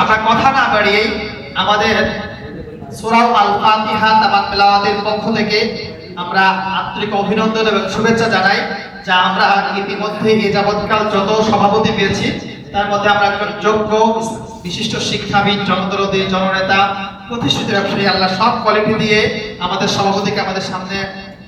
আমরা কথা না বাড়িয়ে আমাদের সূরা আল ফাতিহা তামাম তেলাওয়াতের পক্ষ থেকে আমরা আন্তরিক অভিনন্দন এবং শুভেচ্ছা জানাই। যা আমরা ইতিমধ্যে এ যাবৎকাল যত সভাপতি পেয়েছি তার মধ্যে আমরা একজন যোগ্য বিশিষ্ট শিক্ষাবিদ, জনদরদী, জননেতা, প্রতিষ্ঠিত ব্যবসায়ী, আল্লাহ সব কোয়ালিটি দিয়ে আমাদের সভাপতিকে আমাদের সামনে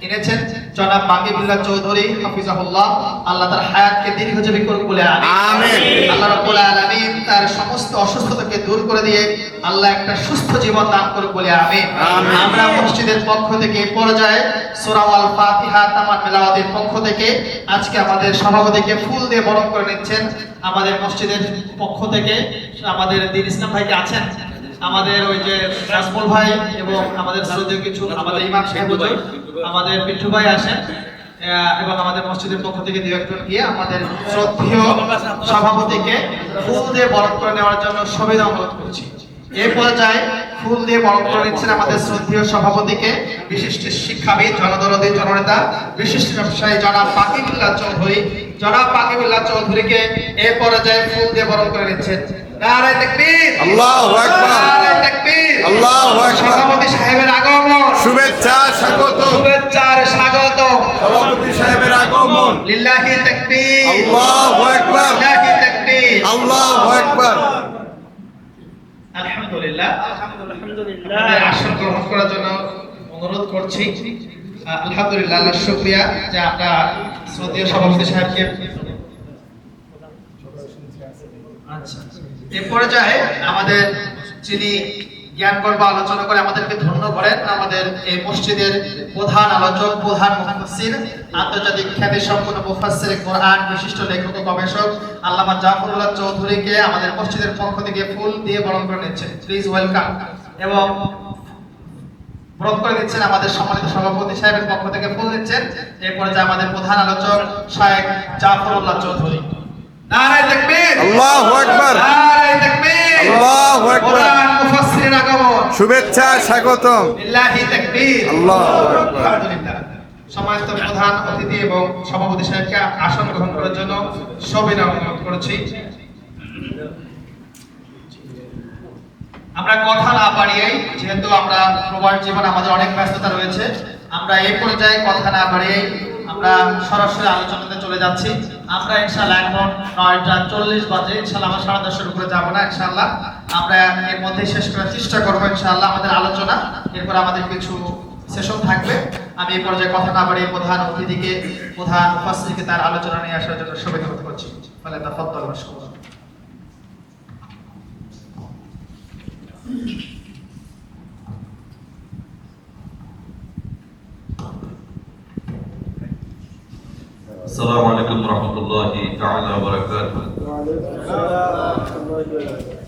এনেছেন জনাব বাকিবুল্লাহ চৌধুরী হাফিজাহুল্লাহ। আল্লাহ তার হায়াতকে দীর্ঘজীবী করুক বলে আমিন। আল্লাহ রাব্বুল আলামিন তার সমস্ত অসুস্থতাকে দূর করে দিয়ে আল্লাহ একটা সুস্থ জীবন দান করুক বলে আমিন। আমরা মসজিদের পক্ষ থেকে এই পর্যায়ে সূরা আল ফাতিহা তামাম তেলাওয়াতের পক্ষ থেকে আজকে আমাদের সভাপতিকে ফুল দিয়ে বরণ করে নিচ্ছেন। আমাদের মসজিদের পক্ষ থেকে আমাদের দিন ইসলাম ভাইকে আছেন, আমাদের ওই যে নাজমুল ভাই এবং আমাদের শ্রদ্ধেয় কিছু আমাদের ইমাম সাহেব আমাদের পিন্টু ভাই আসেন এবং আমাদের মসজিদের পক্ষ থেকে দু একজন গিয়ে আমাদের শ্রদ্ধেয় সভাপতিকে ফুল দিয়ে বরণ করে নেওয়ার জন্য সবিনয় অনুরোধ করছি। এই পর্যায়ে ফুল দিয়ে বরণ করে নিচ্ছেন আমাদের শ্রদ্ধেয় সভাপতিকে বিশিষ্ট শিক্ষাবিদ, জনদরদী, জননেতা, বিশিষ্ট ব্যবসায়ী জনাব বাকিবুল্লাহ চৌধুরী। জনাব বাকিবুল্লাহ চৌধুরীকে এই পর্যায়ে ফুল দিয়ে বরণ করে নিচ্ছেন। নারে তাকবীর, আল্লাহু আকবার, নারে তাকবীর, আল্লাহু আকবার। সভাপতি সাহেবের আগমন, শুভেচ্ছা স্বাগত, শুভেচ্ছার স্বাগত। সভাপতি সাহেবের আগমন, লিল্লাহি তাকবীর, আল্লাহু আকবার, লিল্লাহি তাকবীর, আল্লাহু আকবার। আলহামদুলিল্লাহ, আপনাদের আসন গ্রহণ করার জন্য অনুরোধ করছি। আলহামদুলিল্লাহ, আল্লাহর শুকরিয়া যে আমরা শ্রদ্ধেয় সভাপতি সাহেবকে এই পর্যায়ে আমাদের যিনি জ্ঞান গর্ব আলোচনা করে আমাদেরকে ধন্য করেন, আমাদের এই মসজিদের প্রধান আলোচক, প্রধান মুফাসসির, আন্তর্জাতিক খ্যাতি সম্পন্ন মুফাসসির কোরআন, বিশিষ্ট লেখক ও গবেষক আল্লামা জাফরুল্লাহ চৌধুরীকে আমাদের মসজিদের পক্ষ থেকে ফুল দিয়ে বরণ করে নিচ্ছেন। Please welcome. এবং বরণ করে দিচ্ছেন আমাদের সম্মানিত সভাপতি সাহেবের পক্ষ থেকে ফুল দিচ্ছেন এই পর্যায়ে আমাদের প্রধান আলোচক শায়েখ জাফরুল্লাহ চৌধুরী। নারে তাকবীর, আল্লাহু আকবার, নারে তাকবীর, আল্লাহু আকবার। কোরআন মুফাসসিরের আগমন, শুভেচ্ছা স্বাগতম, লিল্লাহি তাকবীর, আল্লাহু আকবার। আলহামদুলিল্লাহ। সম্মানিত প্রধান অতিথি এবং সভাপতি সাহেবকে আসন গ্রহণ করার জন্য সবিনয় অনুরোধ করছি। আমরা কথা না বাড়িয়েই, যেহেতু আমরা প্রবাস জীবন, আমাদের অনেক ব্যস্ততা রয়েছে, আমরা এই পর্যায়ে কথা না বাড়িয়েই আমরা সরাসরি আলোচনাতে চলে যাচ্ছি। আমরা ইনশাআল্লাহ এখন 9:40 বাজে, ইনশাআল্লাহ আমরা 10:30 উপরে যাব না, ইনশাআল্লাহ আমরা এর মধ্যে শেষ করার চেষ্টা করব ইনশাআল্লাহ আমাদের আলোচনা। এরপর আমাদের কিছু সেশন থাকবে। আমি এই পর্যায়ে কথা না বাড়িয়ে প্রধান অতিথিকে, প্রধান মুফাসসিরকে তার আলোচনা নিয়ে আসার জন্য শুভেচ্ছা করছি। ফলে তাফাদ্দাল মাশকুরা। السلام عليكم ورحمة الله تعالى وبركاته.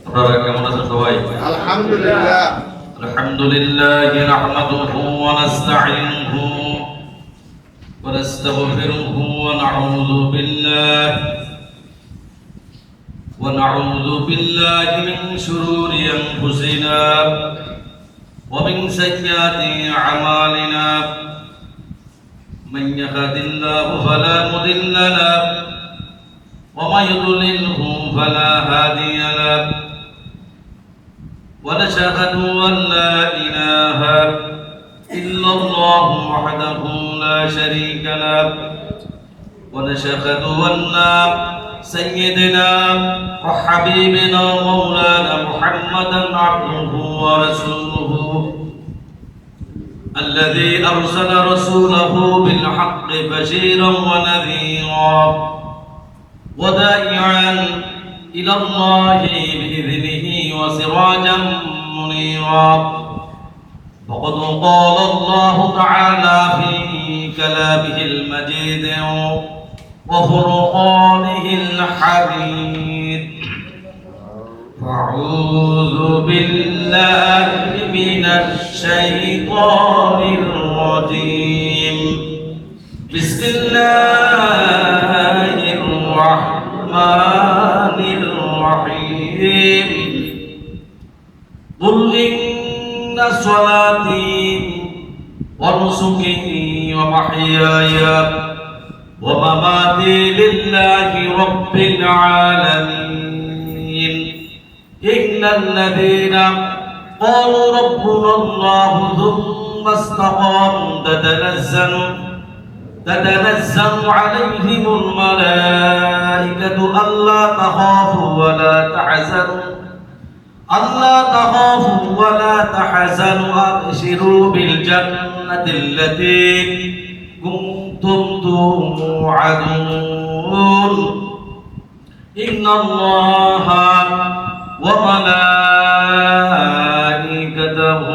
আপনারা কেমন আছেন সবাই? আলহামদুলিল্লাহ, الحمد لله نحمده ونستعينه ونستغفره ونعوذ بالله من شرور أنفسنا ومن سيئات أعمالنا. من يهد الله فلا مضل له ومن يضلله فلا هادي له. ونشهد أن لا إله إلا الله وحده لا شريك له. ونشهد أن سيدنا وحبيبنا مولانا محمدا عبده ورسوله الذي أرسل رسوله بالحق بشيرا ونذيرا وداعيا إلى الله بإذنه وسراجا منيرا. وقد قال الله تعالى في كلامه المجيد وفرقانه الحميد. أعوذ بالله من الشيطان الرجيم. بسم الله الرحمن الرحيم. قل إن صلاتي ونسكي ومحياي ومماتي لله رب العالمين إن الذين قالوا ربنا الله ثم استقاموا تتنزل عليهم الملائكة ألا تخافوا ولا تحزنوا أبشروا بالجنة التي كنتم توعدون إن الله وملائكته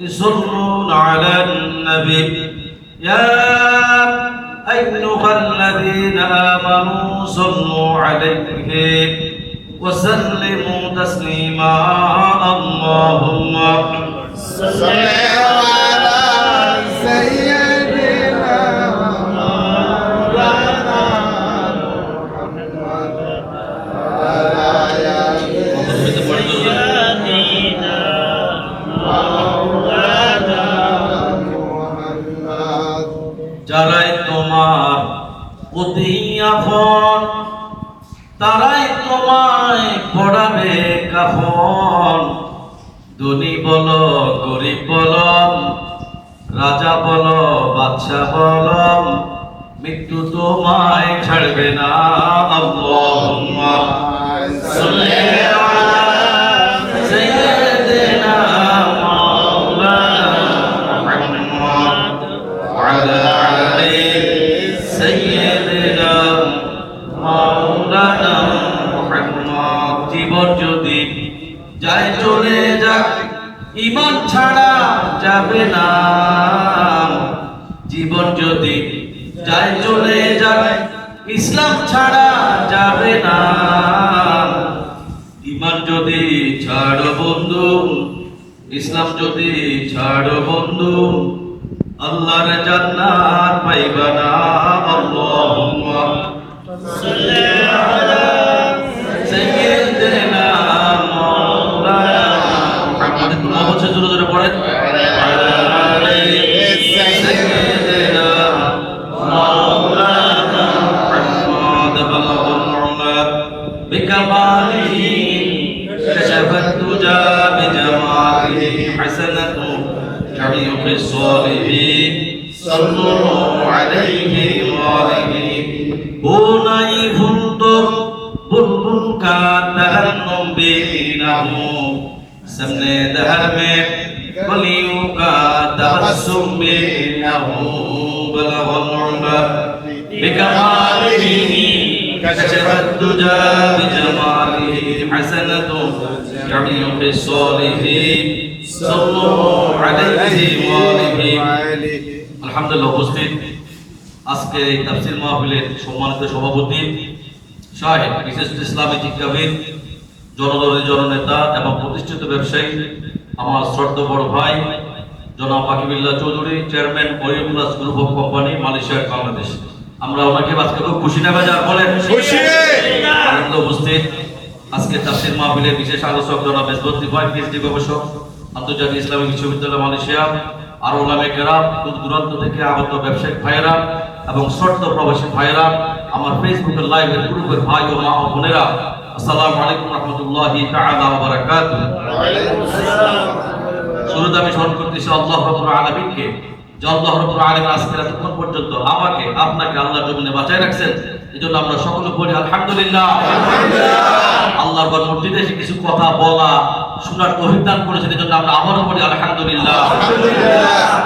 يصلون على النبي يا أيها الذين آمنوا صلوا عليه وسلموا تسليما اللهم صل على سيدنا مولانا محمد وعلى سيدنا مولانا محمد যারাই তোমার অতি আপন তারাই তোমায় পড়াবে কাফন ধনী বলো গরিব বলো রাজা বলো বাদশা বলো মৃত্যু তোমায় ছাড়বে না আল্লাহুম্মা সাল্লি আলা সাইয়্যিদিনা মাওলানা মুহাম্মদ ওয়া আলা আলি সাইয়্যিদিনা মাওলানা মুহাম্মদ জীবন যদি যায় চলে যাক ঈমান ছাড়া যাবে না জীবন যদি যায় চলে যাক ইসলাম ছাড়া যাবে না ঈমান যদি ছাড়ো বন্ধু ইসলাম যদি ছাড়ো বন্ধু আল্লাহর জান্নাত পাইবা না আল্লাহুম্মা সাল্লি আলা সাইয়্যিদিনা মাওলানা মুহাম্মদ তোমার বলছে জোরে জোরে পড়েন আলা সাইয়্যিদিনা মাওলানা মুহাম্মদ বালাগুল উলা বিকামালিহি كشفت تجا بجماله حسنة جميع الصالحين صلوا عليه وآله بوناي فندق بلبل کا ترنم بینہو سمنے دہر میں ولیوں کا تبسم بینہو بلغ العلا بکمالہ كشف الدجى بجماله حسنة جميع الصالحين صلوا عليه وآله আলহামদুলিল্লাহ উপস্থিত আজকে এই তাফসীর মাহফিলের সম্মানিত সভাপতি শাহেদ বিশেষ ইসলামী শিক্ষাবিদ জনদলের জননেতা এবং প্রতিষ্ঠিত ব্যবসায়ী আমার শ্রদ্ধেয় বড় ভাই জনাব Akibullah Chowdhury chairman oriental group of company Malaysia Bangladesh আমরা ওনাকে আজকে খুব খুশি না বাজার বলেন খুশি আনন্দ উপস্থিত আজকে তাফসীর মাহফিলের বিশেষ আলোচক জনাব মেজবুদ্দিন ভাই পিএইচডি গবেষক আন্তর্জাতিক ইসলামী বিশ্ববিদ্যালয় মালয়েশিয়া আর ওলামে কেরাম দূর দূরান্ত থেকে আগত ব্যবসায়িক ভাইয়েরা এবং শর্ত প্রবাসী ভাইয়েরা আমার ফেসবুকের লাইভের গ্রুপের ভাই ও মা ও বোনেরা আসসালামু আলাইকুম রাহমাতুল্লাহি তাআলা ওয়া বারাকাতুহু শুরুতে আমি স্মরণ করতেছি আল্লাহ রাব্বুল আলামিনকে যে আল্লাহ রাব্বুল আলামিন আজকে এতক্ষণ পর্যন্ত আমাকে আপনাকে আল্লাহর জমিনে বাঁচায় রাখছেন এজন্য আমরা সকলে বলি আলহামদুলিল্লাহ আল্লাহর ঘর মসজিদে এসে কিছু কথা বলা শোনার তৌফিক দান করেছেন এজন্য আমরা আবারও বলি আলহামদুলিল্লাহ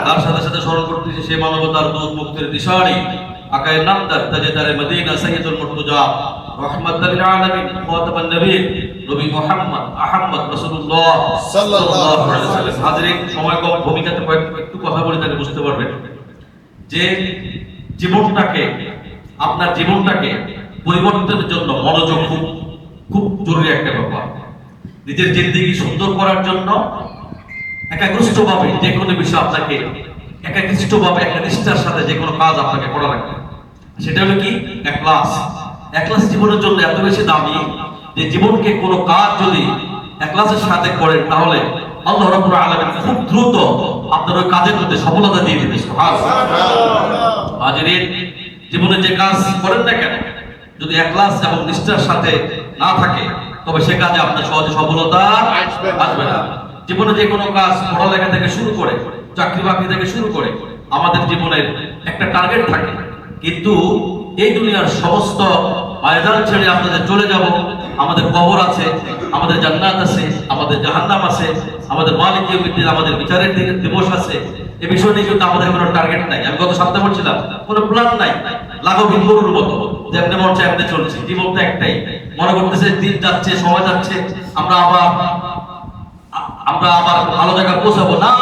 তার সাথে সাথে স্মরণ করতেছি সেই মানবতার দূত মুক্তির দিশারি আকায়ে নামদার তাজেদারে মদিনা সাইয়্যিদুল মুর্তজা রাহমাতাল লিল আলামিন খাতামুন নবী নবী মুহাম্মদ আহমদ রাসূলুল্লাহ সাল্লাল্লাহু আলাইহি ওয়াসাল্লাম হাজিরিন সময় কম ভূমিকাতে একটু কথা বলি তাহলে বুঝতে পারবেন যে জীবনটাকে আপনার জীবনটাকে পরিবর্তনের জন্য মনোযোগ খুব জরুরি একটা ব্যাপার নিজের জিন্দেগি সুন্দর করার জন্য একাগ্রভাবে যে কোনো বিষয় আপনাকে একাগ্রভাবে একটা নিষ্ঠার সাথে যে কোনো কাজ আপনাকে করা লাগবে সেটা হলো কি একলাস জীবনের জন্য এত বেশি দামি যে জীবনকে কোনো কাজ যদি একলাসের সাথে করেন তাহলে আল্লাহ রাব্বুল আলামিন খুব দ্রুত আপনার ওই কাজের মধ্যে সফলতা দিয়ে দিবে সুবহানাল্লাহ হাজিরিন জীবনে যে কাজ করেন না কেন যদি একলাস এবং নিষ্ঠার সাথে না থাকে তবে সে কাজে আপনার সহজে সফলতা আসবে না। জীবনে যে কোনো কাজ, পড়ালেখা থেকে শুরু করে চাকরি বাকরি থেকে শুরু করে আমাদের জীবনের একটা টার্গেট থাকে, কিন্তু এই দুনিয়ার সমস্ত ময়দান ছেড়ে আপনাদের চলে যাব। আমাদের কবর আছে, আমাদের জান্নাত আছে, আমাদের জাহান্নাম আছে, আমাদের মালিক ইয়াউমিদ্দিন, আমাদের বিচারের দিবস আছে। এই বিষয় নিয়ে কিন্তু আমাদের কোনো টার্গেট নাই। আমি গত সপ্তাহে বলছিলাম কোনো প্ল্যান নাই, লাঘবহীন গরুর মতো যেমনি মন চায় এমনি চলছে। জীবন তো একটাই, মনে করতেছে দিন যাচ্ছে, সময় যাচ্ছে, আমরা আবার ভালো জায়গায় পৌঁছাবো না।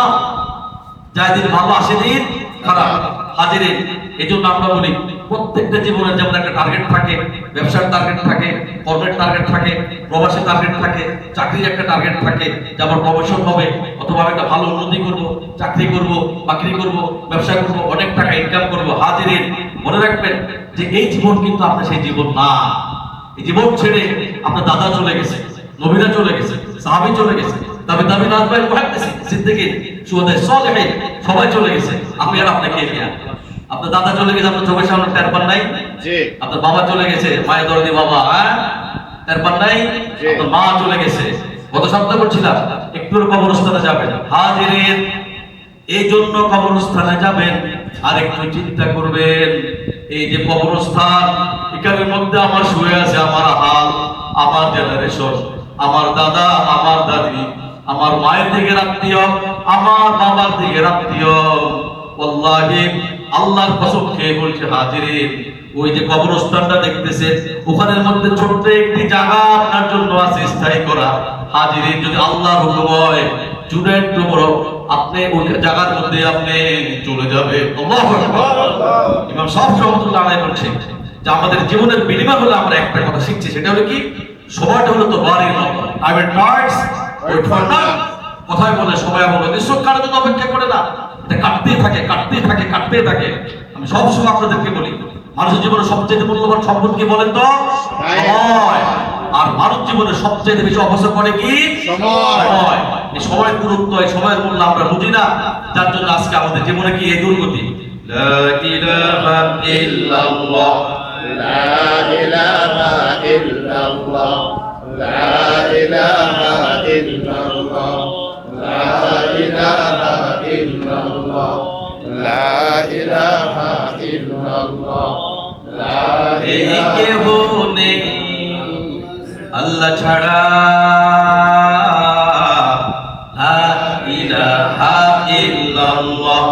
যাই দিন ভালো আসে দিন খারাপ। হাজিরিন, এই জন্য আমরা বলি প্রত্যেকটা জীবনের যেমন একটা টার্গেট থাকে, ব্যবসার টার্গেট থাকে, কর্মের টার্গেট থাকে, প্রবাসী টার্গেট থাকে, চাকরির একটা টার্গেট থাকে, যেমন প্রমোশন হবে অথবা একটা ভালো উন্নতি করব, চাকরি করব, বাকরি করব, ব্যবসা করব, অনেক টাকা ইনকাম করব। হাজিরিন, মনে রাখবেন যে এই জীবন কিন্তু আপনার সেই জীবন না। এই জীবন ছেড়ে আপনার দাদা চলে গেছে, নবীরা চলে গেছে, সাহাবী চলে গেছে, তাবিঈন আতবাউল মুহাদ্দিসিন, সিদ্দিকিন, শুহাদা, সালেহিন সবাই চলে গেছে। আমি আর আপনাকে নিয়ে, আপনার দাদা চলে গেছে, আপনার চোখের সামনে টের পান নাই? জি। আপনার বাবা চলে গেছে, মায়ের দরদি বাবা, টের পান নাই? আপনার মা চলে গেছে। গত সপ্তাহে বলছিলাম একটু কবরস্থানে যাবেন। হাজিরিন, এই জন্য কবরস্থানে যাবেন আর একটু চিন্তা করবেন, এই যে কবরস্থান, এখানের মধ্যে আমার শুয়ে আছে আমার হাল, আমার জেনারেশন, আমার দাদা, আমার দাদি, আমার মায়ের দিকের আত্মীয়, আমার বাবার দিকের আত্মীয়। ওয়াল্লাহি আল্লাহর কসম খেয়ে বলছে হাজিরিন, ওই যে কবরস্থানটা দেখতেছেন, ওখানের মধ্যে ছোট্ট একটি জায়গা আপনার জন্য আছে স্থায়ী করা। হাজিরিন, যদি আল্লাহর হুকুম হয় স্টুডেন্ট টুমরো আপনি ওই জায়গার মধ্যে আপনি চলে যাবে। আল্লাহু আকবার। ইমাম শাফিঈ রাহমাতুল্লাহ আলাইহি বলছেন যে আমাদের জীবনের বিনিময় হলো আমরা একটা কথা শিখছি, সেটা হলো কি? সময়টা হলো তো বাড়ির মতো। I will times wait for নাথ। কথায় বলে সময় বলে নিশ্চয় কারোর জন্য অপেক্ষা করে না, এটা কাটতেই থাকে, কাটতেই থাকে, কাটতেই থাকে। আমি সবসময় আপনাদেরকে বলি, মানুষের জীবনে সবচেয়ে মূল্যবান সম্পদ কি বলেন তো? সময়। আর মানব জীবনে সবচেয়ে বেশি অপচয় করে কি? সময়। এই সময়ের গুরুত্ব, এই সময়ের মূল্য আমরা বুঝি না, যার জন্য আজকে আমাদের জীবনে কি এই দুর্গতি। লা ইলাহা ইল্লাল্লাহ, লা ইলাহা ইল্লাল্লাহ, লা ইলাহা ইল্লাল্লাহ, লা ইলাহা ইল্লাল্লাহ, লা ইলাহা ইল্লাল্লাহ, লা এই কেহ নেই আল্লাহ ছাড়া, লা ইলাহা ইল্লাল্লাহ,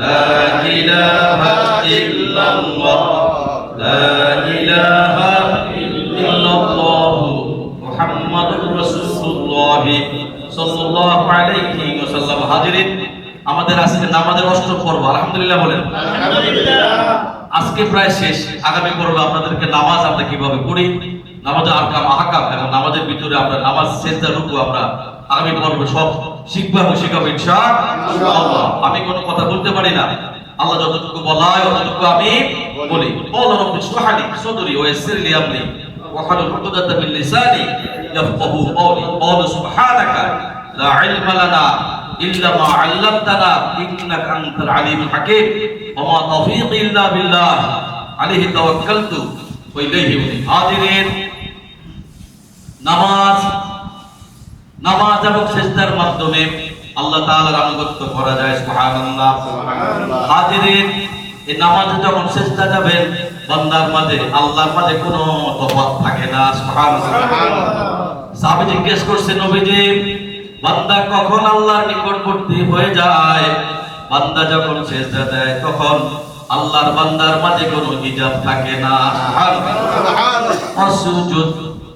লা ইলাহা ইল্লাল্লাহ, লা ইলাহা ইল্লাল্লাহ, মুহাম্মাদুর রাসূলুল্লাহ সাল্লাল্লাহু আলাইহি ওয়াসাল্লাম। হাজিরিন, আমাদের আজকে নামাজের অষ্টম পর্ব, আলহামদুলিল্লাহ বলেন। আজকে প্রায় শেষ। আগামী পর্বে আপনাদেরকে নামাজ আমরা কিভাবে পড়ি, নামাজের আহকাম আহকাম এবং নামাজের ভিতরে আমরা নামাজ সেজদা রুকু আমরা আগামী পর্বে সব শিখবো এবং শেখাবো ইনশাআল্লাহ। আমি কোনো কথা বলতে পারি না, আল্লাহ যতটুকু বলায় ততটুকু আমি বলি। বলো রব্বি ইশরাহ লি সাদরি ওয়া ইয়াসসির লি আমরি ওয়াহলুল উকদাতাম মিন লিসানি ইয়াফকাহু কওলি। ক্বালা সুবহানাকা লা ইলমা লানা ইল্লা মা 'আল্লামতানা ইন্নাকা আনতাল আলিমুল হাকীম ওয়া মা তাওফীকি ইল্লা বিল্লাহ আলাইহি তাওয়াক্কালতু ওয়া ইলাইহি উনীব। হাজিরিন, নামাজ এবং সিজদার মাধ্যমে আল্লাহ তাআলার আনুগত্য করা যায়। সুবহানাল্লাহ। হাজিরিন, এই নামাজে যখন সিজদা যাবেন, বান্দার মাঝে আল্লাহর মাঝে কোনো তফাৎ থাকে না। সুবহানাল্লাহ। সাহাবী জিজ্ঞেস করছে, নবীজি, বান্দা কখন আল্লাহর নিকটবর্তী হয়ে যায়? বান্দা যখন সিজদা দেয় তখন আল্লাহর বান্দার মাঝে কোনো হিজাব থাকে না। সুবহানাল্লাহ। আসুজুদ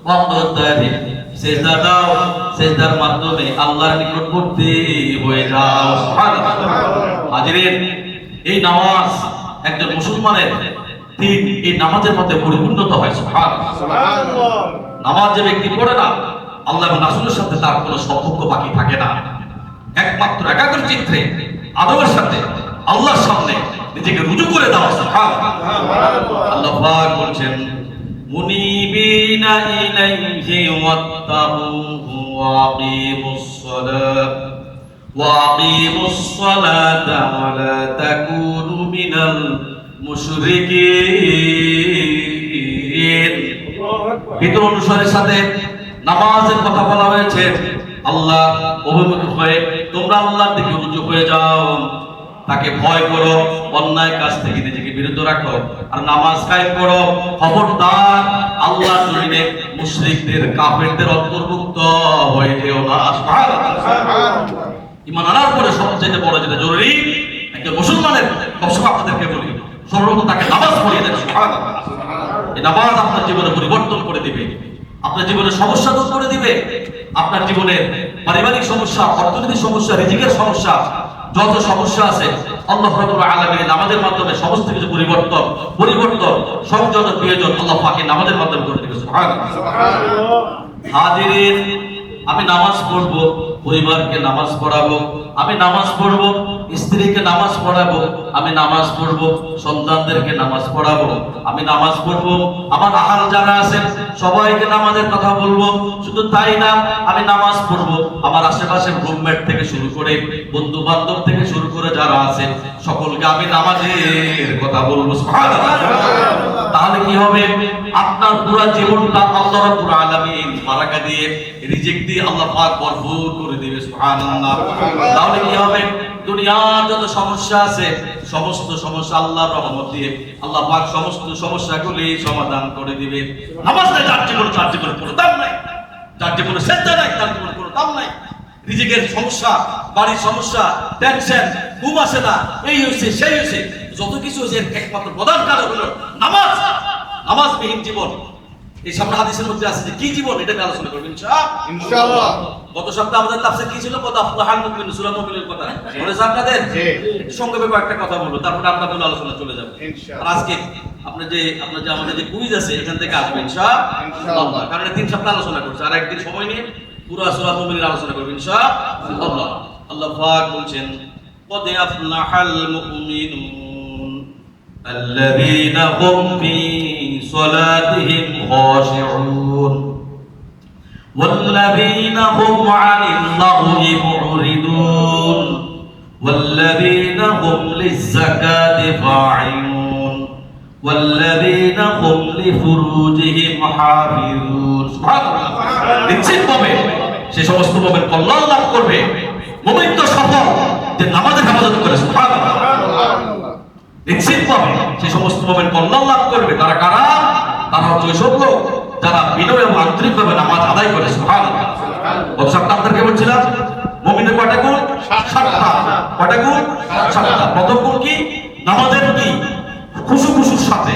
ওয়াক্তারিব, সিজদা দাও, সিজদার মাধ্যমে আল্লাহর নিকটবর্তী হয়ে যাও। সুবহানাল্লাহ। হাজিরিন, এই নামাজ একজন মুসলমানের দিন এই নামাজের মধ্যে পরিপূর্ণতা হয়। সুবহানাল্লাহ। নামাজ যে ব্যক্তি পড়ে না, আল্লাহ এবং রাসূলের সাথে তার কোনো সম্পর্ক বাকি থাকে না। একমাত্র একাগ্র চিত্তে আদবের সাথে আল্লাহর সামনে নিজেকে রুজু করে দাও। সুবহানাল্লাহ। আল্লাহ পাক বলছেন, মুনিবিনা ইলাইহি ওয়াত্তাকুহু ওয়া আকিমুস সালাতা ওয়া লা তাকুনু মিনাল মুশরিকিন। ভিতর অনুসারের সাথে নামাজের কথা বলা হয়েছে, আল্লাহ অভিমুখ হয়ে তোমরা আল্লাহর দিকে রুজু হয়ে যাও, তাকে ভয় করো, অন্যায় কাজ থেকে নিজেকে বিরত রাখো, আর নামাজ কায়েম করো। খবরদার আল্লাহর জমিনে মুশরিকদের কাফেরদের অন্তর্ভুক্ত হয়ে যেও না। সুবহানাল্লাহ। ঈমান আনার পরে সবচেয়ে বড় যেটা জরুরি, একজন মুসলমানের সবসময় আপনাদেরকে বলি, সর্বপ্রথম তাকে নামাজ পড়িয়ে দেন। সুবহানাল্লাহ। এই নামাজ আপনার জীবনে পরিবর্তন করে দিবে, আপনার জীবনের সমস্যা দূর করে দিবে, আপনার জীবনের পারিবারিক সমস্যা, অর্থনৈতিক সমস্যা, রিজিকের সমস্যা, যত সমস্যা আছে আল্লাহ রাব্বুল আলামিন নামাজের মাধ্যমে সমস্ত কিছু পরিবর্তন সংযোজন বিয়োজন আল্লাহ পাক নামাজের মাধ্যমে করে দিবে। সুবহানাল্লাহ। হাজিরিন, আমি নামাজ পড়বো, পরিবারকে নামাজ পড়াবো, আমি নামাজ পড়বো, স্ত্রীকে নামাজ পড়াবো, আমি নামাজ পড়বো, সন্তানদেরকে নামাজ পড়াবো, আমি নামাজ পড়বো, আমার আহাল যারা আছেন সবাইকে নামাজের কথা বলবো। শুধু তাই না, আমি নামাজ পড়বো, আমার আশেপাশে রুমমেট থেকে শুরু করে বন্ধু বান্ধব থেকে শুরু করে যারা আছেন সকলকে আমি নামাজের কথা বলবো। সুবহানাল্লাহ। তাহলে কি হবে? আপনার পুরো জীবনটা আল্লাহ রাব্বুল আলামিন বারাকা দিয়ে, রিজিক দিয়ে আল্লাহ পাক ভরপুর করে দিবে। সুবহানাল্লাহ। তাহলে কি হবে? দুনিয়ার যত সমস্যা আছে সমস্ত সমস্যা আল্লাহর রহমত দিয়ে আল্লাহ পাক সমস্ত সমস্যাগুলি সমাধান করে দিবে। নামাজ নাই, যার জীবনে কোনো দাম নাই, যার জীবনে সেজদা নাই তার জীবনে কোনো দাম নাই। রিজিকের সমস্যা, বাড়ির সমস্যা, টেনশন, ঘুম আসে না, এই হইছে সেই হইছে, যত কিছু হইছে একমাত্র প্রধান কারণ হলো নামাজ। নামাজবিহীন জীবন। এই সামনে হাদিসের মধ্যে আছে যে কি জীবন, এটা নিয়ে আলোচনা করব ইনশাআল্লাহ। গত সপ্তাহে আমাদের তাফসীর কি ছিল? কদ আফলাহাল মুমিনুন, সূরা মুমিনের কথা মনে আছে আপনাদের? একটু সংক্ষেপে কয়েকটা কথা বলবো, তারপরে আমরা মূল আলোচনা চলে যাব ইনশাআল্লাহ। আর আজকে আপনার যে আমাদের যে কুইজ আছে এখান থেকে আসবে ইনশাআল্লাহ, কারণ 3 সপ্তাহ আলোচনা করছে, আর একদিন সময় নিয়ে পুরো সূরা মুমিনের আলোচনা করব ইনশাআল্লাহ। আল্লাহ পাক বলছেন, কদ আফলাহাল মুমিনুন الذين هم في صلاتهم خاشعون والذين هم عن اللغو معرضون والذين هم للزكاة فاعلون والذين هم لفروجهم حافظون سبحان الله। নিশ্চিত ভাবে সে সমস্ত মুমিন কল্যাণ লাভ করবে, মুমিন তো সফল যে নামাজে হেফাজত করে। সুবহানাল্লাহ। নিশ্চিত পাবে সেই সমস্ত মুমিন কল্যাণ লাভ করবে। তারা কারা? তারা হচ্ছে ওইসব লোক যারা বিনয় এবং আন্তরিকভাবে নামাজ আদায় করে। সুবহানাল্লাহ। গত সপ্তাহে আপনাদেরকে বলছিলাম মুমিনের কয়টা গুণ? 7টা। কয়টা গুণ? 7টা। প্রথম গুণ কি? নামাজের প্রতি খুশুর সাথে,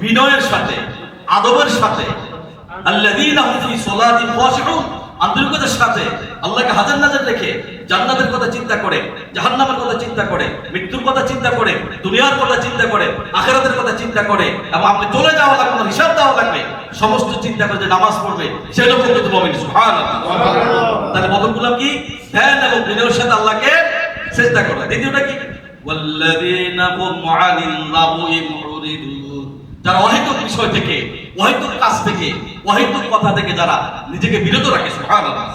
বিনয়ের সাথে, আদবের সাথে। আল্লাযীনা হুম ফি সালাতিহিম খাশিউন, আন্তরিকতার সাথে আল্লাহকে হাজার নাজার রেখে জান্নাতের কথা চিন্তা করে, জাহান্নামের কথা চিন্তা করে, মৃত্যুর কথা চিন্তা করে, দুনিয়ার কথা চিন্তা করে, আখিরাতের কথা চিন্তা করে, এবং আপনি চলে যাওয়া লাগবে, হিসাব দেওয়া লাগবে, সমস্ত চিন্তা করে যে নামাজ পড়বে, সেই লোক কিন্তু মুমিন। সুবহানাল্লাহ। তাহলে প্রথমগুলো কি? ধ্যান এবং বিনয়ের সাথে আল্লাহকে সিজদা করা। দ্বিতীয়টা কি? ওয়াল্লাযীনা হুম আনিল লাগwi মুরিদুন, যারা অহেতুক বিষয় থেকে, অহেতুক কাজ থেকে, অহেতুক কথা থেকে যারা নিজেকে বিরত রাখে। সুবহানাল্লাহ।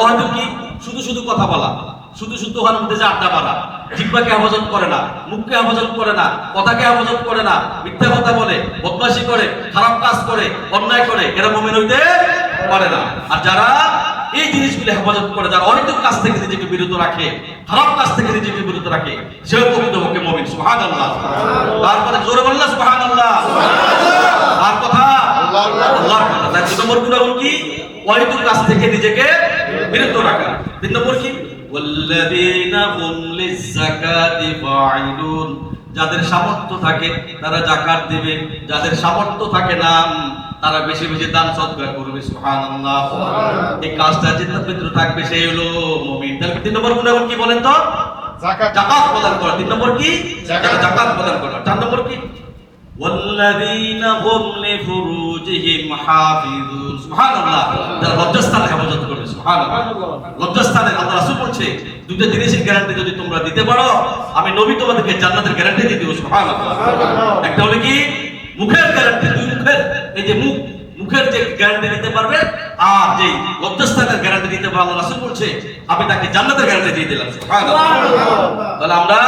অহেতুক কি? শুধু কথা বলা, শুধু ওখানে মধ্যে যে আড্ডা মারা, জিহ্বাকে হেফাজত করে না, মুখকে হেফাজত করে না, কথাকে হেফাজত করে না, মিথ্যা কথা বলে, বদমাশি করে, খারাপ কাজ করে, অন্যায় করে, এরা মুমিন হইতে পারে না। আর যারা এই জিনিসগুলো হেফাজত করে, যারা অহেতুক কাজ থেকে নিজেকে বিরত রাখে, খারাপ কাজ থেকে নিজেকে বিরত রাখে, সেও প্রকৃতপক্ষে মুমিন। সুবহানাল্লাহ। তারপরে জোরে বললা সুবহানাল্লাহ। আর কথা আল্লাহর কথা। তাই 2 নম্বর গুণ কি? অহেতুক কাজ থেকে নিজেকে বিরত রাখা। 3 নম্বর কি? ওয়াল্লাযীনা হুম লিয-যাকাতি ফাঈলুন, যাদের সামর্থ্য থাকে তারা যাকাত দিবে, যাদের সামর্থ্য থাকে না তারা বেশি বেশি দান সদকা করবে। সুবহানাল্লাহ। এই কাজটা চিন্তার ভিতরে থাকবে, সেই হলো মুমিন। তাহলে 3 নম্বর গুণ কি বলেন তো? যাকাত প্রদান করা। 3 নম্বর কি? যাকাত প্রদান করা। 4 নম্বর কি? ওয়াল্লাযীনা হুম লিফুরুজিহিম হাফিজুন। সুবহানাল্লাহ। যারা লজ্জাস্থানে হেফাজত করবে। সুবহানাল্লাহ। লজ্জাস্থানে আল্লাহ রাসূল বলছে, দুটো জিনিসের গ্যারান্টি যদি তোমরা দিতে পারো, আমি নবী তোমাদেরকে জান্নাতের গ্যারান্টি দিয়ে দেব। সুবহানাল্লাহ। একটা হলো কি? মুখের গ্যারান্টি, দুই মুখের, এই যে মুখের যে গ্যারান্টি দিতে পারবে, আর যে লজ্জাস্থানের গ্যারান্টি দিতে পারবে, আল্লাহ রাসূল বলছে আমি তাকে জান্নাতের গ্যারান্টি দিয়ে দিলাম। সুবহানাল্লাহ। তাহলে আমরা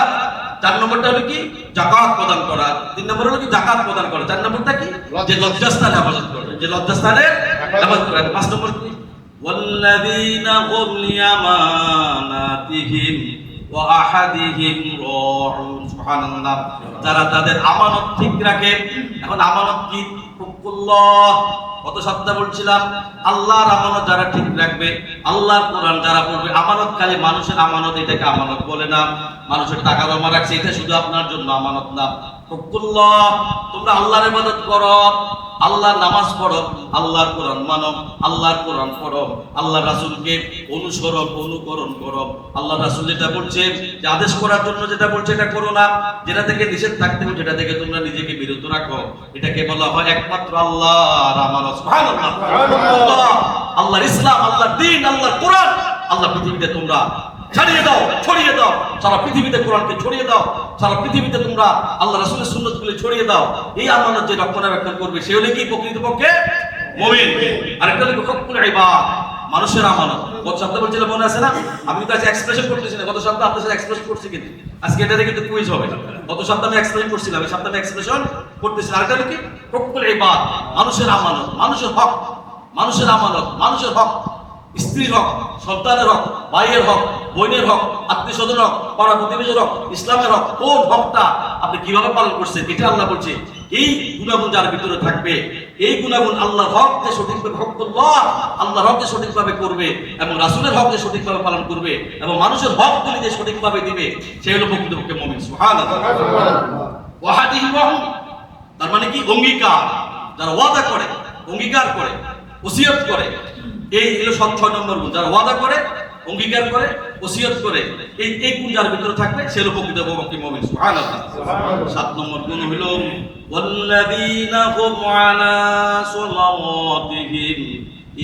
4 নম্বরটা হলো কি? যাকাত প্রদান করা। 3 নম্বর হলো কি? যাকাত প্রদান করা। 4 নম্বরটা কি? যে লজ্জাস্থানে হেফাজত করবে, যে লজ্জাস্থানে হেফাজত করবে। 5 নম্বর কি? ওয়াল্লাযীনা হুম লিআমানাতিহিম ওয়া আহাদিহিম রাউন। সুবহানাল্লাহ। যারা তাদের আমানত ঠিক রাখে। এখন আমানত কি? হুকুল্লাহ। কত সপ্তাহ বলছিলাম, আল্লাহর আমানত যারা ঠিক রাখবে, আল্লাহর কোরআন যারা পড়বে। আমানত খালি মানুষের আমানত, এটাকে আমানত বলে না। মানুষের টাকা জমা রাখছে, এটা শুধু আপনার জন্য আমানত না। হুকুল্লাহ, তোমরা আল্লাহর ইবাদত করো, আল্লাহর নামাজ পড়ো, আল্লাহর কোরআন মানো, আল্লাহর কোরআন পড়ো, আল্লাহর রাসূলকে অনুকরণ করো। আল্লাহর রাসূল যেটা বলছে, যে আদেশ করার জন্য যেটা বলছে এটা করো না, যেটা থেকে নিষেধ থাকতে হবে যেটা থেকে তোমরা নিজেকে বিরত রাখো, এটাকে বলা হয় একমাত্র আল্লাহর আমানত। সুবহানাল্লাহ। আল্লাহর ইসলাম, আল্লাহর দ্বীন, আল্লাহর কোরআন, আল্লাহ পৃথিবীতে তোমরা ছড়িয়ে দাও, সারা পৃথিবীতে কোরআনকে ছড়িয়ে দাও, সারা পৃথিবীতে তোমরা আল্লাহ রাসূলের সুন্নাতগুলো ছড়িয়ে দাও। এই আমানত যে রক্ষণাবেক্ষণ করবে সে হলো কি প্রকৃতপক্ষে মুমিন। আরেকটা হলো হকুল ইবাদ, মানুষের আমানত। গত সপ্তাহে বলছিলাম, মনে আছে না? আমি তো আজ এক্সপ্রেশন করতেছি না, গত সপ্তাহে আপনাদের সাথে এক্সপ্রেস করছি, কিন্তু আজকে এটাতে কিন্তু কুইজ হবে। গত সপ্তাহে আমি এক্সপ্রেশন করছিলাম, এই সপ্তাহে আমি এক্সপ্রেশন করতেছি। আরেকটা হলো কি হকুল ইবাদ, মানুষের আমানত, মানুষের হক, মানুষের আমানত, মানুষের হক, স্ত্রীর হক, সন্তানের হক, ভাইয়ের হক, বোনের হক, আত্মীয় স্বজনের হক, পাড়া প্রতিবেশীর হক, ইসলামের হক, কোন হকটা আপনি কিভাবে পালন করছেন, এটা আল্লাহ বলছে। এই গুণাগুণ যার ভিতরে থাকবে, এই গুণাগুণ আল্লাহর হক যে সঠিকভাবে হকুল্লাহ, আল্লাহর হক যে সঠিকভাবে করবে এবং রাসূলের হক যে সঠিকভাবে পালন করবে এবং মানুষের হকগুলি যে সঠিকভাবে দিবে, সে হলো প্রকৃতপক্ষে মুমিন। সুবহানাল্লাহ। ওয়াহাদিহি ওয়াহুম, তার মানে কি? অঙ্গীকার। যারা ওয়াদা করে, অঙ্গীকার করে, ওসিয়ত করে, এই হলো 6 নম্বর গুণ। যারা ওয়াদা করে, অঙ্গীকার করে, ওসিয়ত করে, এই গুণ যার ভিতরে থাকবে সে হলো প্রকৃতপক্ষে মুমিন। সুবহানাল্লাহ। 7 নম্বর গুণ হলো ওয়াল্লাযীনা হুম আলা সালাওয়াতিহিম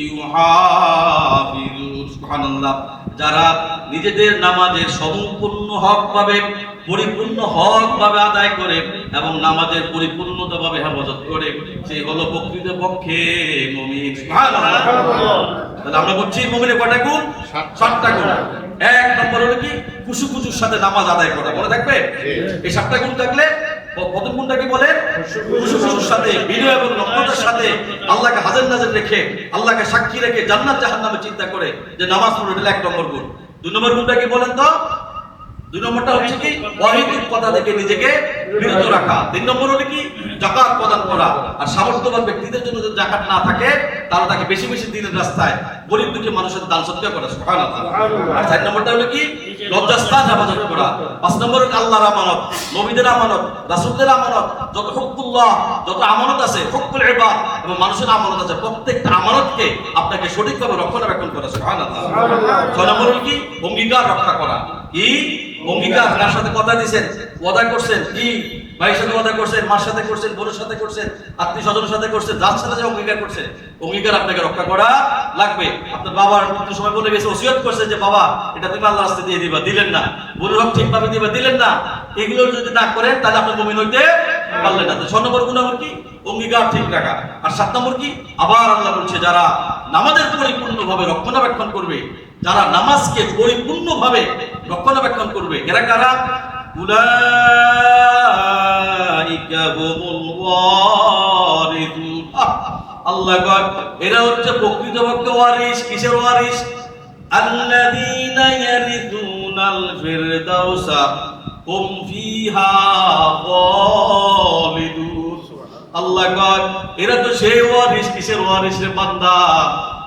ইউহাফিজুন। সুবহানাল্লাহ। যারা নিজেদের নামাজের সম্পূর্ণ হক পাবে, পরিপূর্ণ হক ভাবে আদায় করে এবং নামাজের পরিপূর্ণতাভাবে হেফাজত করে, সেই হলো প্রকৃতপক্ষে মুমিন। সুবহানাল্লাহ। তাহলে আমরা বলছি মুমিনের কয়টা গুণ? 7টা গুণ। 1 নম্বর হলো কি? খুশুর সাথে নামাজ আদায় করা। মনে থাকবে? এই 7টা গুণ থাকলে প্রথম গুণটা কি বলেন? খুশুর সাথে, বিনয় এবং নম্রতার সাথে, আল্লাহকে হাজির নাজির রেখে, আল্লাহকে সাক্ষী রেখে জান্নাত জাহান্নামের চিন্তা করে যে নামাজ পড়বে, এটা 1 নম্বর গুণ। 2 নম্বর গুণটা কি বলেন তো? 2 নম্বরটা হচ্ছে কি? অহেতুক কথা থেকে নিজেকে বিরত রাখা। 3 নম্বর হলো কি? যাকাত প্রদান করা। আর সামর্থ্যবান ব্যক্তিদের জন্য যদি যাকাত না থাকে, তাহলে তাকে বেশি বেশি দিনের রাস্তায় গরিব দুঃখী মানুষের দান সদকা করা। সুবহানাল্লাহ। আর 4 নম্বরটা হলো কি? লজ্জাস্থান হেফাজত করা। 5 নম্বর হলো আল্লাহর আমানত, নবীদের আমানত, রাসূলদের আমানত, যত হুকুল্লাহ, যত আমানত আছে, হুকুল ইবাদ এবং মানুষের আমানত আছে, প্রত্যেকটা আমানতকে আপনাকে সঠিকভাবে রক্ষণাবেক্ষণ করা। সুবহানাল্লাহ। 6 নম্বর হলো কি? অঙ্গীকার রক্ষা করা। কি অঙ্গীকার? কার সাথে কথা দিয়েছেন, ওয়াদা করছেন, কি ভাইয়ের সাথে ওয়াদা করছেন, মার সাথে করছেন, বোনের সাথে করছেন, আত্মীয় স্বজনের সাথে করছেন, যার সাথে যে অঙ্গীকার করছেন, অঙ্গীকার আপনাকে রক্ষা করা লাগবে। আপনার বাবার মৃত্যুর সময় বলে গেছে, ওসিয়ত করছে যে বাবা এটা তুমি আল্লাহর রাস্তায় দিয়ে দিবা, দিলেন না। বোনের হক ঠিকভাবে দিবা, দিলেন না। এগুলো যদি না করেন তাহলে আপনি মুমিন হইতে পারলেন না। 6 নম্বর গুণ হলো কি? অঙ্গীকার ঠিক রাখা। আর 7 নম্বর কি? আবার আল্লাহ বলছে যারা নামাজের পরিপূর্ণভাবে রক্ষণাবেক্ষণ করবে, যারা নামাজকে পরিপূর্ণভাবে রক্ষণাবেক্ষণ করবে, এরা কারা? উলাইকা হুমুল ওয়ারিসুন। আল্লাহ কয় এরা হচ্ছে প্রকৃতপক্ষে ওয়ারিস। কিসের ওয়ারিস? আল্লাযীনা ইয়ারিসুনাল ফিরদাউসা হুম ফিহা খালিদুন। আল্লাহ কয় এরা তো সেই ওয়ারিস। কিসের ওয়ারিস রে বান্দা?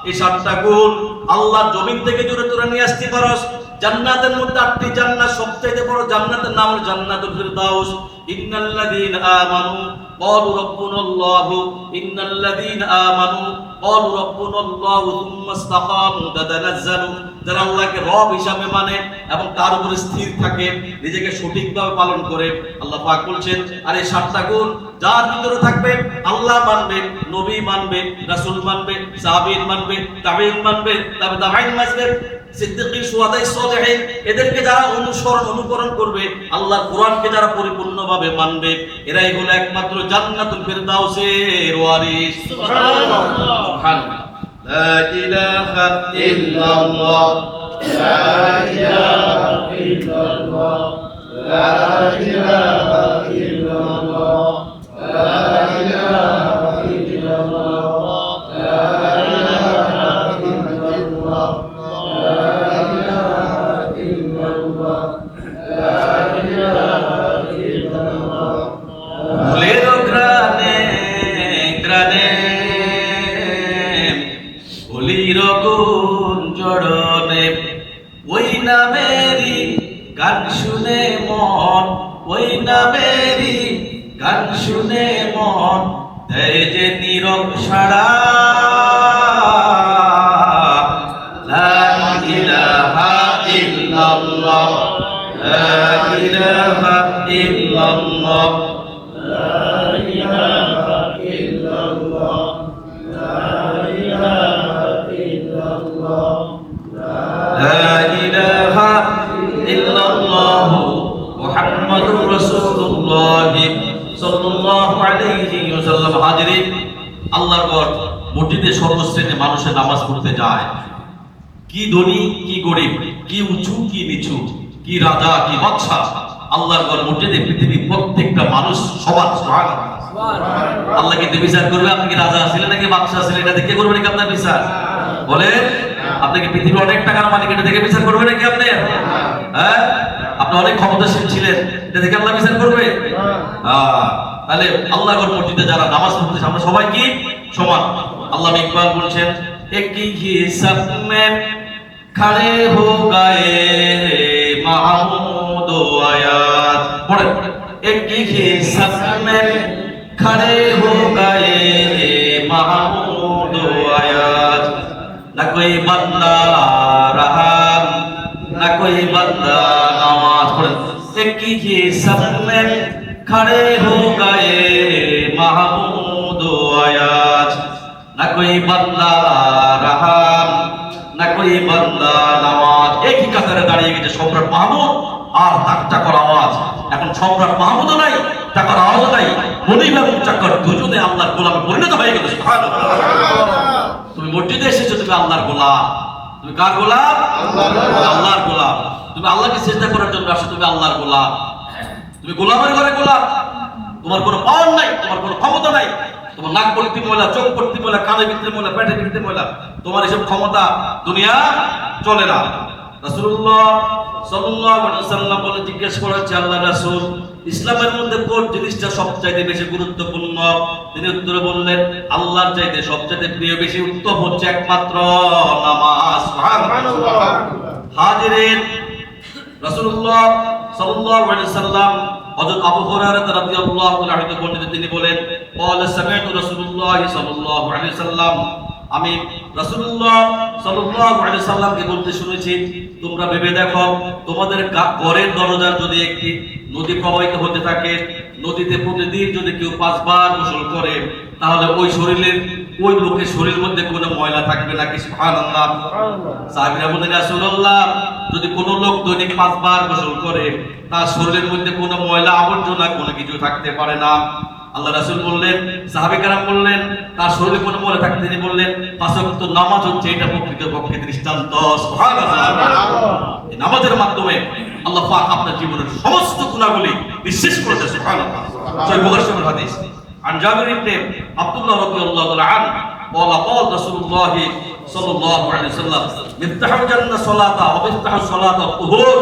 এই 7টা গুণ আল্লাহ জমিন থেকে জোরে তোরা নিয়ে আসতে পারস। জান্নাতের মধ্যে 8টি জান্নাত, সবচেয়ে বড় জান্নাতের নাম হলো জান্নাতুল ফিরদাউস। ইন্নাল্লাযীনা আমানু ক্বালু রাব্বুনাল্লাহু, ইন্নাল্লাযীনা আমানু ক্বালু রাব্বুনাল্লাহু সুম্মা ইসতাকামু তাতানাজ্জালু। যারা আল্লাহকে রব হিসাবে মানে এবং তার উপরে স্থির থাকে, নিজেকে সঠিকভাবে পালন করে, আল্লাহ পাক বলছেন আর এই 7টা গুণ যার ভিতরে থাকবে, আল্লাহ মানবে, নবী মানবে, রাসূল মানবে, সাহাবীন মানবে, তাবেঈন মানবে, তাবেঈন মানবে, সিদ্দিকীন, শুহাদা, সালেহিন, এদেরকে যারা অনুকরণ করবে, আল্লাহর কোরআনকে যারা পরিপূর্ণভাবে মানবে, এরাই হলো একমাত্র জান্নাতুল ফিরদাউসের ওয়ারিস। সুবহানাল্লাহ। সুবহানাল্লাহ। লা ইলাহা ইল্লাল্লাহ, লা ইলাহা ইল্লাল্লাহ, লা ইলাহা ইল্লাল্লাহ, লা ইলাহা ইল্লাল্লাহ, লা ইলাহা ইল্লাল্লাহ। ওই নামেরই গান শুনে মন, ওই নামেরই গান শুনে মন দেয় যে নীরব সাড়া। লা ইলাহা ইল্লাল্লাহ, লা ইলাহা ইল্লাল্লাহ, লা ইলাহা ইল্লাল্লাহ, লা ইলাহা ইল্লাল্লাহ, লা ইলাহা ইল্লাল্লাহ মুহাম্মাদুর রাসূলুল্লাহ সাল্লাল্লাহু আলাইহি ওয়াসাল্লাম। হাজিরিন, আল্লাহর ঘর মসজিদে সর্বশ্রেণীর মানুষের নামাজ পড়তে যায়। কি ধনী কি গরিব, কি উঁচু কি নিচু, কি রাজা কি বাদশা, আল্লাহর ঘর মসজিদে পৃথিবীর প্রত্যেকটা মানুষ সবার। সুবহানাল্লাহ। আল্লাহ কি বিচার করবে আপনি কি রাজা ছিলেন নাকি বাদশা ছিলেন, এটা দেখে করবে নাকি আপনার বিচার? বলে আপনি কি পৃথিবীর অনেক টাকার মালিক, এটা দেখে বিচার করবে নাকি আপনি? হ্যাঁ, আপনি অনেক ক্ষমতাশীল ছিলেন, এটা দেখে আল্লাহ বিচার করবে? তাহলে আল্লাহর ঘর মসজিদে যারা নামাজ পড়তেছে আমরা সবাই কি সমান? আল্লামা ইকবাল বলছেন, এক হি সব মে খড়ে হো গায়ে মাহমুদ আয়াত। পড়েন, এক হি সব মে খড়ে হো গায়ে মাহমুদ আয়াত, না কোই বান্দা রহা না কোই বান্দা নামাজ। পড়েন, এক হি সব মে खड़े हो गए महमूद आयाज, न कोई बंदा रहा न कोई बंदा नमाज। एक ही কাতারে দাঁড়িয়ে গেছে সম্রাট মাহমুদ আর চাকর আওয়াজ। এখন সম্রাট মাহমুদও নাই, চাকর আওয়াজও নাই, মনিব এবং চাকর দুজনে আল্লাহর গোলামে পরিণত হয়ে গেল। সুবহানাল্লাহ। তুমি মসজিদে এসেছো, তুমি আল্লাহর গোলাম। তুমি কার গোলাম? আল্লাহর গোলাম। তুমি আল্লাহকে সিজদা করার জন্য আসছো, তুমি আল্লাহর গোলাম। তুমি গোলামের ঘরে গোলাম, তোমার কোনো পাওয়ার নাই, তোমার কোনো ক্ষমতা নাই, তোমার নাক ভর্তি ময়লা, চোখ ভর্তি ময়লা, কানের ভিতরে ময়লা, পেটের ভিতরে ময়লা, তোমার এসব ক্ষমতা দুনিয়া চলে না। রাসূলুল্লাহ সাল্লাল্লাহু আলাইহি ওয়াসাল্লাম বলে জিজ্ঞেস করা হচ্ছে, আল্লাহ রাসূল ইসলামের মধ্যে কোন জিনিসটা সবচাইতে বেশি গুরুত্বপূর্ণ? তিনি উত্তরে বললেন, আল্লাহর চাইতে সবচাইতে প্রিয় বেশি উত্তম হচ্ছে একমাত্র নামাজ। সুবহানাল্লাহ। হাজিরিন, রাসূলুল্লাহ সাল্লাল্লাহু আলাইহি ওয়াসাল্লাম হযরত আবু হুরায়রা রাদিয়াল্লাহু তাআলা হতে বর্ণিত, তিনি বলেন, ক্বালা সামি'তু রাসূলুল্লাহ সাল্লাল্লাহু আলাইহি ওয়াসাল্লাম, আমি রাসূলুল্লাহ সাল্লাল্লাহু আলাইহি ওয়াসাল্লামকে বলতে শুনেছি, তোমরা ভেবে দেখো তোমাদের ঘরের দরজার যদি একটি নদী প্রবাহিত হতে থাকে, নদীতে প্রতিদিন যদি কেউ 5 বার গোসল করে, তাহলে ওই শরীরের ওই লোকের শরীরের মধ্যে কোনো ময়লা থাকবে নাকি? সুবহানাল্লাহ। সাহাবীরা বলেন, ইয়া রাসূলুল্লাহ, যদি কোনো লোক দৈনিক 5 বার গোসল করে, তার শরীরের মধ্যে কোনো ময়লা আবর্জনা কোনো কিছু থাকতে পারে না। আল্লাহ রাসূল বললেন, সাহাবী কেরাম বললেন, তার শরীরে কোনো ময়লা থাকতে, তিনি বললেন 5 ওয়াক্ত নামাজ হচ্ছে এটা প্রকৃতপক্ষে দৃষ্টান্ত। সুবহানাল্লাহ। এই নামাজের মাধ্যমে আল্লাহ পাক আপনার জীবনের সমস্ত গুনাহগুলি নিঃশেষ করে দেন। সুবহানাল্লাহ। সহিহ বুখারী শরীফের হাদিস। عن جابر بن عبد الله رضي الله تعالى عنه قال قال رسول الله صلى الله عليه وسلم مفتاح الجنة الصلاة ومفتاح الصلاة الطهور।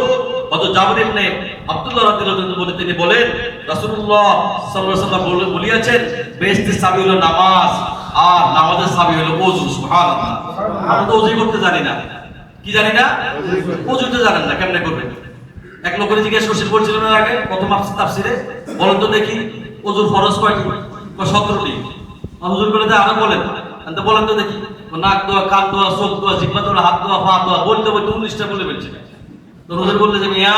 হযরত জাবির ইবনে আব্দুল্লাহ রাদিয়াল্লাহু আনহু বলে তিনি বলেন, রাসূলুল্লাহ সাল্লাল্লাহু আলাইহি ওয়াসাল্লাম বলেছেন, বেহেশতের চাবি হলো নামাজ আর নামাজের চাবি হলো ওযু। সুবহানাল্লাহ। আমরা তো ওযু করতে জানি না। কি জানি না? ওযুতে জানেন না, কেমনে করবেন? এক লোকের জিজ্ঞেস করছিলেন আগে প্রথম তাফসিরে, বলেন তো দেখি ওযুর ফরজ কয়টি? 17টি। হুজুর বলে দেয়, আরো বলেন। তো বলেন তো দেখি। নাক দোয়া, কান দোয়া, চোখ দোয়া, জিহ্বা দোয়া, হাত দোয়া, পা দোয়া, বলতে বলতে 19টা বলে ফেলছে। তো হুজুর বললে যে মিয়া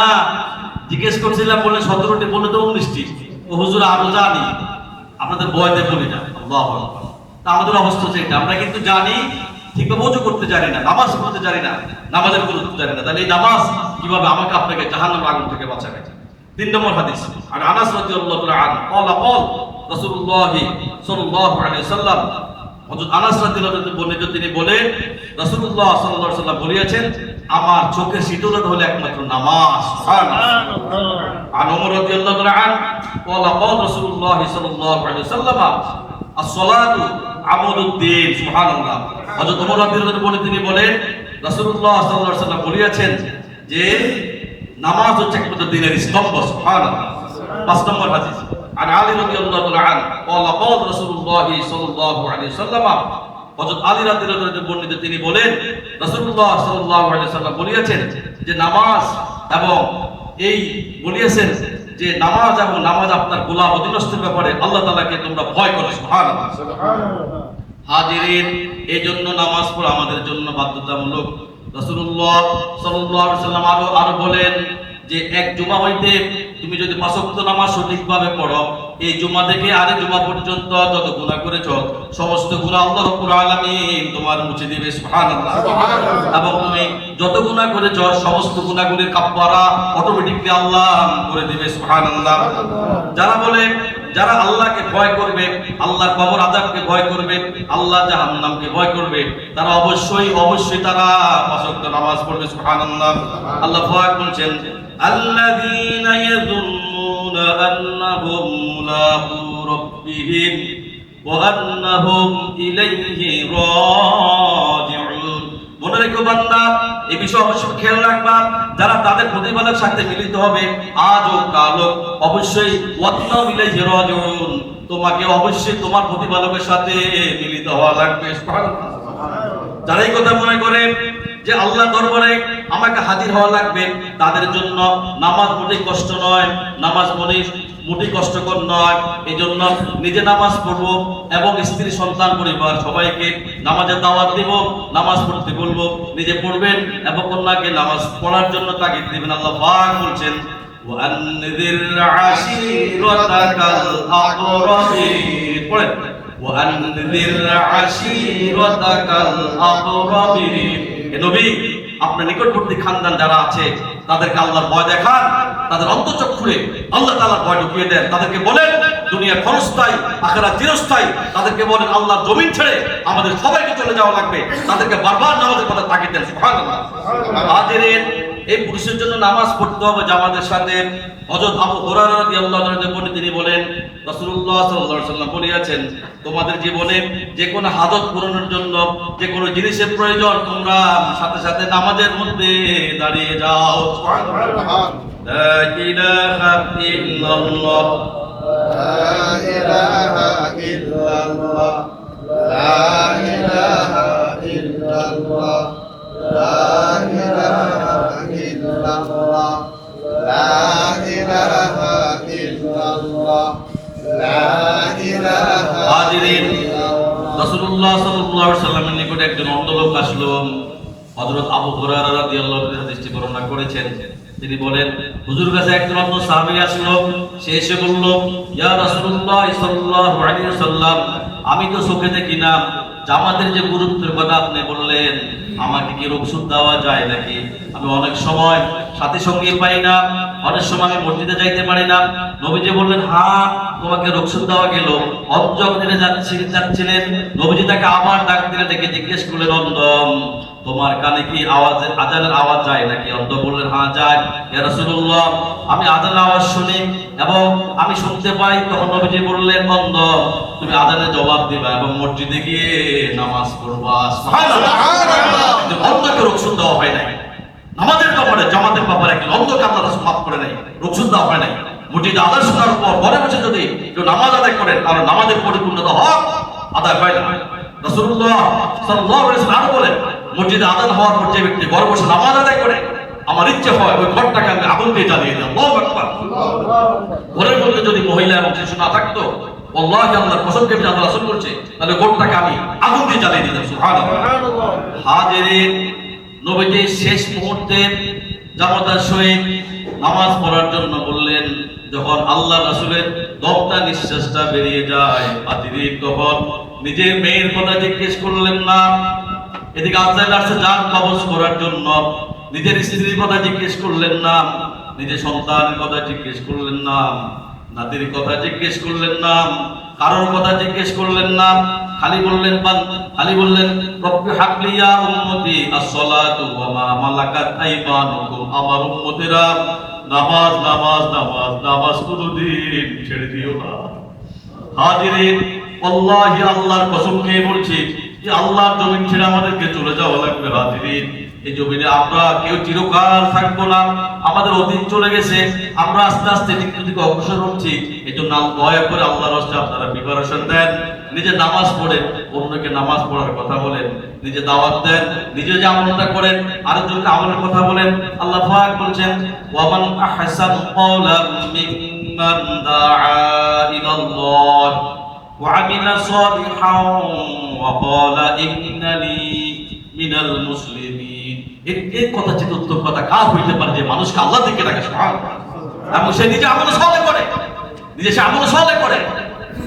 জিজ্ঞেস করছিলাম, বললেন 17টি, বললে তো 19টি। ও হুজুর আরো জানি, আপনাদের বয়তে বলি না। আল্লাহু আকবার। তা আমাদের অবস্থা যেটা, আমরা কিন্তু জানি ঠিকভাবে ওযু করতে জানি না, নামাজ পড়তে জানি না, নামাজের গুরুত্ব জানি না। তাহলে এই নামাজ কিভাবে আমাকে আপনাকে জাহান্নামের আগুন থেকে বাঁচাবে? 3 নম্বর হাদিস। আর আনাস রাদিয়াল্লাহু তাআলা আনহু ক্বালা ক্বাল রাসূলুল্লাহ সাল্লাল্লাহু আলাইহি ওয়াসাল্লাম, হযরত আনাস রাদিয়াল্লাহু তাআলা বর্ণিত, তিনি বলেন, রাসূলুল্লাহ সাল্লাল্লাহু আলাইহি ওয়াসাল্লাম বলেছেন, আমার চোখের শীতলতা হলো একমাত্র নামাজ। সুবহানাল্লাহ। আর ওমর রাদিয়াল্লাহু তাআলা আনহু ক্বালা ক্বাল রাসূলুল্লাহ সাল্লাল্লাহু আলাইহি ওয়াসাল্লাম, as-salatu আমুদুদ্দিন। সুবহানাল্লাহ। হযরত ওমর রাদিয়াল্লাহু তাআলা তিনি বলেন, রাসূলুল্লাহ সাল্লাল্লাহু আলাইহি ওয়াসাল্লাম বলেছেন যে নামাজ হচ্ছে একমাত্র দ্বীনের স্তম্ভ। সুবহানাল্লাহ। 5 নম্বর হাদিস। আর আলী রাদিয়াল্লাহু তাআলা আনহু ক্বালা ক্বাল রাসূলুল্লাহ সাল্লাল্লাহু আলাইহি ওয়াসাল্লাম, হযরত আলী রাদিয়াল্লাহু তাআলা বর্ণিত, তিনি বলেন রাসূলুল্লাহ সাল্লাল্লাহু আলাইহি ওয়াসাল্লাম বলিয়াছেন যে নামাজ এবং এই বলিয়াছেন যে নামাজ এবং নামাজ আপনার গোলাম অধীনস্থের ব্যাপারে আল্লাহ তাআলাকে তোমরা ভয় করো। সুবহানাল্লাহ। হাজিরিন, এই জন্য নামাজ পড়া আমাদের জন্য বাধ্যতামূলক। রাসূলুল্লাহ সাল্লাল্লাহু আলাইহি ওয়াসাল্লাম আরো বলেন যে এক জুমা হইতে তুমি যদি 5 ওয়াক্ত নামাজ সঠিকভাবে পড়ো, এই জুমা থেকে আরেক জুমা পর্যন্ত যত গুনাহ করেছো সমস্ত গুনাহ আল্লাহ রাব্বুল আলামিন তোমার মুছে দিবে। সুবহানাল্লাহ। এবং তুমি যত গুনাহ করেছো সমস্ত গুনাহগুলির কাফারা অটোমেটিকলি আল্লাহ করে দিবে। সুবহানাল্লাহ। যারা আল্লাহকে ভয় করবে, আল্লাহর কবর আযাবকে ভয় করবে, আল্লাহ জাহান্নামকে ভয় করবে, তারা অবশ্যই তারা 5 ওয়াক্ত নামাজ পড়বে। সুবহানাল্লাহ। আল্লাহ পাক বলেন الذين يظنون أنهم ملاقو ربهم وأنهم إليه راجعون। মনে রেখো বান্দা, এই বিষয় অবশ্যই খেয়াল রাখবা, যারা তাদের প্রতিপালকের সাথে মিলিত হবে আজ ও কাল অবশ্যই ওয়ান্নাহুম ইলাইহি রাজিউন, তোমাকে অবশ্যই তোমার প্রতিপালকের সাথে মিলিত হওয়া লাগবে। সুবহানাল্লাহ। যারা এই কথা মনে করে যে আল্লাহ দরবারে আমাকে হাজির হওয়া লাগবে, তাদের জন্য নামাজ মোটেই কষ্ট নয়, নামাজ মোটেই কষ্টকর নয়। এই জন্য নিজে নামাজ পড়বো এবং স্ত্রী সন্তান পরিবার সবাইকে নামাজের দাওয়াত দিব, নামাজ পড়তে বলবো, নিজে পড়বেন এবং কন্যাকে নামাজ পড়ার জন্য তাগিদ দিবেন। আল্লাহ পাক বলছেন ওয়ানযির আশীরাতাকাল আকরাবিন। পড়েন ওয়ানযির আশীরাতাকাল আকরাবিন। হে নবী, আপনার নিকটবর্তী খানদান যারা আছে তাদেরকে আল্লাহর ভয় দেখান, তাদের অন্তঃচক্ষুরে আল্লাহ তাআলার ভয় ঢুকিয়ে দেন। তাদেরকে বলেন দুনিয়া ক্ষণস্থায়ী, আখিরাত চিরস্থায়ী। তাদেরকে বলেন আল্লাহর জমিন ছেড়ে আমাদের সবাইকে চলে যাওয়া লাগবে। তাদেরকে বারবার নামাজের কথা তাকিদ দেন। সুবহানাল্লাহ। হাজিরিন, এই পুরুষের জন্য নামাজ পড়তে হবে জামাতের সাথে। হযরত আবু হুরায়রা রাদিয়াল্লাহু তাআলা তিনি বলেন রাসূলুল্লাহ সাল্লাল্লাহু আলাইহি ওয়াসাল্লাম বলেছেন, তোমাদের জীবনে যে কোনো হাজত পূরণের জন্য যে কোনো জিনিসের প্রয়োজন, তোমরা সাথে সাথে নামাজের মধ্যে দাঁড়িয়ে যাও। সুবহানাল্লাহ। লা ইলাহা ইল্লাল্লাহ, লা ইলাহা ইল্লাল্লাহ, লা ইলাহা ইল্লাল্লাহ, লা ইলাহা ইল্লাল্লাহ, লা ইলাহা ইল্লাল্লাহ, লা ইলাহা। হাজিরিন, রাসূলুল্লাহ সাল্লাল্লাহু আলাইহি ওয়াসাল্লামের নিকটে একজন অন্ধ লোক আসলো। হযরত আবু হুরায়রা রাদিয়াল্লাহু তাআলা হাদিসটি বর্ণনা করেছেন। তিনি বলেন হুজুর কাছে একজন অন্ধ সাহাবী আসলো। সে এসে বলল, ইয়া রাসূলুল্লাহ সাল্লাল্লাহু আলাইহি ওয়াসাল্লাম, আমি তো চোখে দেখি না, জামাতের যে গুরুত্বের কথা আপনি বললেন, আমাকে কি রুখসুদ দেওয়া যায় নাকি? আমি অনেক সময় সাথী সঙ্গী পাই না, অনেক সময় আমি মসজিদে যাইতে পারি না। নবীজি বললেন, হ্যাঁ তোমাকে রুখসুদ দেওয়া গেল। অন্ধ যখন তিনি যাচ্ছিলেন, নবীজি তাকে আবার ডাক দিলে ডেকে জিজ্ঞেস করলেন, অন্ধ তোমার কানে কি আজানের আওয়াজ যায় নাকি? অন্ধ বললেন, হ্যাঁ যায়। ইয়া রাসূলুল্লাহ, আমি আজানের আওয়াজ শুনি এবং আমি শুনতে পাই। তখন নবীজি বললেন, অন্ধ তুমি আজানের জবাব দিবা এবং মসজিদে গিয়ে নামাজ পড়বা। সুবহানাল্লাহ। অন্ধকে রুখসুদ দেওয়া হয় নাই। নামাজের ব্যাপারে, জামাতের ব্যাপারে একজন অন্ধকে আল্লাহ রাসূল মাফ করে নাই, রুখসুদ দেওয়া হয় নাই। মসজিদে আজান শোনার পর ঘরে বসে যদি কেউ নামাজ আদায় করেন, তাহলে নামাজের পরিপূর্ণতা হক আদায় হয় না। রাসূলুল্লাহ সাল্লাল্লাহু আলাইহি ওয়াসাল্লাম আরো বলেন, মসজিদে আজান হওয়ার পর যে ব্যক্তি ঘরে বসে নামাজ আদায় করে, আমার ইচ্ছে হয় ওই ঘরটাকে আমি আগুন দিয়ে জ্বালিয়ে দিই। আল্লাহু আকবার। ঘরের মধ্যে যদি মহিলা এবং শিশু না থাকতো, আল্লাহকে আল্লাহর কসম কেটে আল্লাহ রাসূল বলছে, তাহলে ঘরটাকে আমি আগুন দিয়ে জ্বালিয়ে দিতাম। সুবহানাল্লাহ। হাজিরিন, নবীজি শেষ মুহূর্তে জামাতার সহিত নামাজ পড়ার জন্য বললেন। যখন আল্লাহ রাসূলের দমটা নিঃশ্বাসটা বেরিয়ে যায়, হাজিরিন তখন নিজের মেয়ের কথা জিজ্ঞেস করলেন না। এদিকে আজরাইল আসছে জান কবজ করার জন্য। নিজের স্ত্রীর কথা জিজ্ঞেস করলেন না, নিজের সন্তানের কথা জিজ্ঞেস করলেন না, নাতির কথা জিজ্ঞেস করলেন না, কারোর কথা জিজ্ঞেস করলেন না। খালি বললেন রব্বি হাবলি ইয়া উম্মতি as-সালাতু ওয়া মা মালাকাত আইমানুকুম। আমার উম্মতেরা নামাজ নামাজ নামাজ নামাজ কোনদিন ছেড়ে দিও না। হাজিরিন, আল্লাহি আল্লাহর কসম খেয়ে বলছি যে আল্লাহর জমিন ছেড়ে আমাদেরকে চলে যাওয়া লাগবে। হাজিরিন, এই জমিনে আমরা কেউ চিরকাল থাকবো না, আমাদের অতীত চলে গেছে, আমরা আস্তে আস্তে মৃত্যু থেকে অগ্রসর হচ্ছি। এই জন্য দয়া করে আল্লাহর রাস্তায় আপনারা প্রিপারেশন দেন, নিজে নামাজ পড়েন, অন্যকে নামাজ পড়ার কথা বলেন, নিজে দাওয়াত দেন, নিজে যে আমলটা করেন আরেকজনকে আমলের কথা বলেন। আল্লাহ পাক বলছেন ওয়ামান আহসানু ক্বাওলাম মিম্মান দাআ ইলাল্লাহ ওয়া আমিলা সালিহান ওয়া ক্বালা ইন্নানি মিনাল মুসলিমিন। এই কথা চেয়ে উত্তম কথা কার হইতে পারে যে মানুষকে আল্লাহ দিকে ডাকে, সুবহানাল্লাহ, এবং সে নিজে আমল সালেহ করে, নিজে সে আমল সালেহ করে,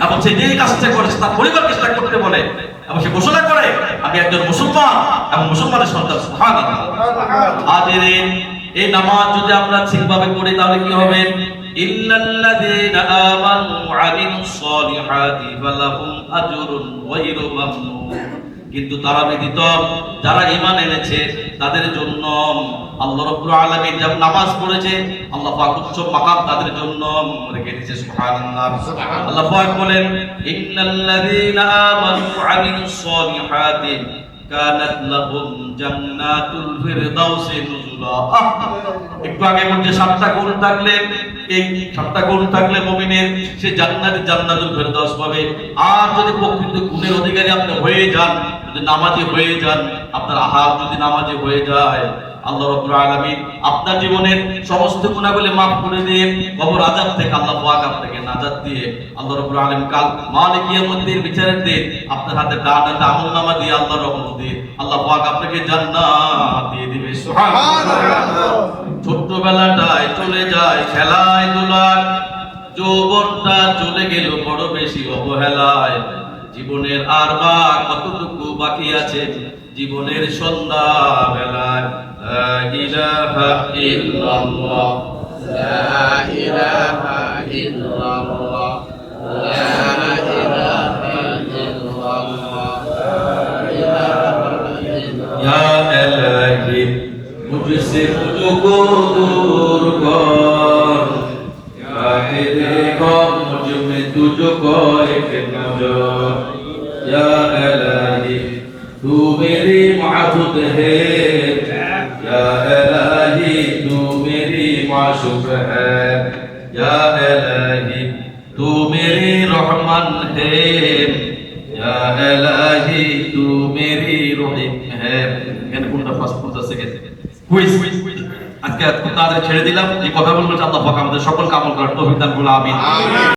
এবং সে যে কাজটা করে তার পরিবারকে সেটা করতে বলে, এবং সে ঘোষণা করে আমি একজন মুসলমান এবং মুসলমানের সন্তান, সুবহানাল্লাহ। আজের এই নামাজ যদি আমরা ঠিকভাবে পড়ি তাহলে কি হবে? ইল্লাল্লাযীনা আমানু ওয়া আমিলুস সলিহাতি ফালাহুম আজরুন গায়রু মামনুন। কিন্তু তারা ব্যতীত যারা ঈমান এনেছে তাদের জন্য আল্লাহ রাব্বুল আলামিন যখন নামাজ পড়েছে আল্লাহ পাক উচ্চ মাকাম তাদের জন্য রেখে দিয়েছে, সুবহানাল্লাহ। আল্লাহ পাক বলেন ইন্নাল্লাযীনা আমানু ওয়া আমিলুস সলিহাতি কানাত লাহুম জান্নাতুল ফিরদাউসি নুজুলা। একটু আগে বলছে সাতটা গুণ থাকলে, এই সাতটা গুণ থাকলে মুমিনের সে জান্নাতুল ফিরদাউস পাবে। আর যদি প্রকৃত গুণের অধিকারী আপনি হয়ে যান, যদি নামাজি হয়ে যান, আপনার আহার যদি নামাজি হয়ে যায়, আল্লাহ রাব্বুল আলামিন আপনার জীবনের সমস্ত গুনাহগুলি মাফ করে দিয়ে কবর আযাব থেকে আল্লাহ পাক আপনাকে নাজাত দিয়ে আল্লাহ রাব্বুল আলামিন কাল মালিক কিয়ামতের বিচারের দিন আপনার হাতে ডান হাতে আমলনামা দিয়ে আল্লাহর রহমত দিয়ে আল্লাহ পাক আপনাকে জান্নাত দিয়ে দিবে, সুবহানাল্লাহ। ছোট্টবেলাটায় চলে যায় খেলায় ধুলায়, যৌবনটা চলে গেল বড় বেশি অবহেলায়, জীবনের আর বা কতটুকু বাকি আছে জীবনের সন্ধ্যা বেলায়। লা ইলাহা ইল্লাল্লাহ, লা ইলাহা ইল্লাল্লাহ, লা ইলাহা ইল্লাল্লাহ, লা ইয়া ইলাহি মুঝসে তুঝকো দূর কর, কাহিরে কম মুঝ মে তুঝকো এক নজর, ইয়া ইলাহি तू मेरी माबूद है, या इलाही तू मेरी माशूक है, या इलाही तू मेरी रहमान है, या इलाही तू मेरी रहीम है। এখানে কোনটা ফার্স্ট কোনটা সেকেন্ড? কুইজ। আজকে তাদের ছেড়ে দিলাম, এই কথা বলবো আল্লাহ পাক আমাদের সকলকে আমল করার তৌফিক দান করুন, আমিন।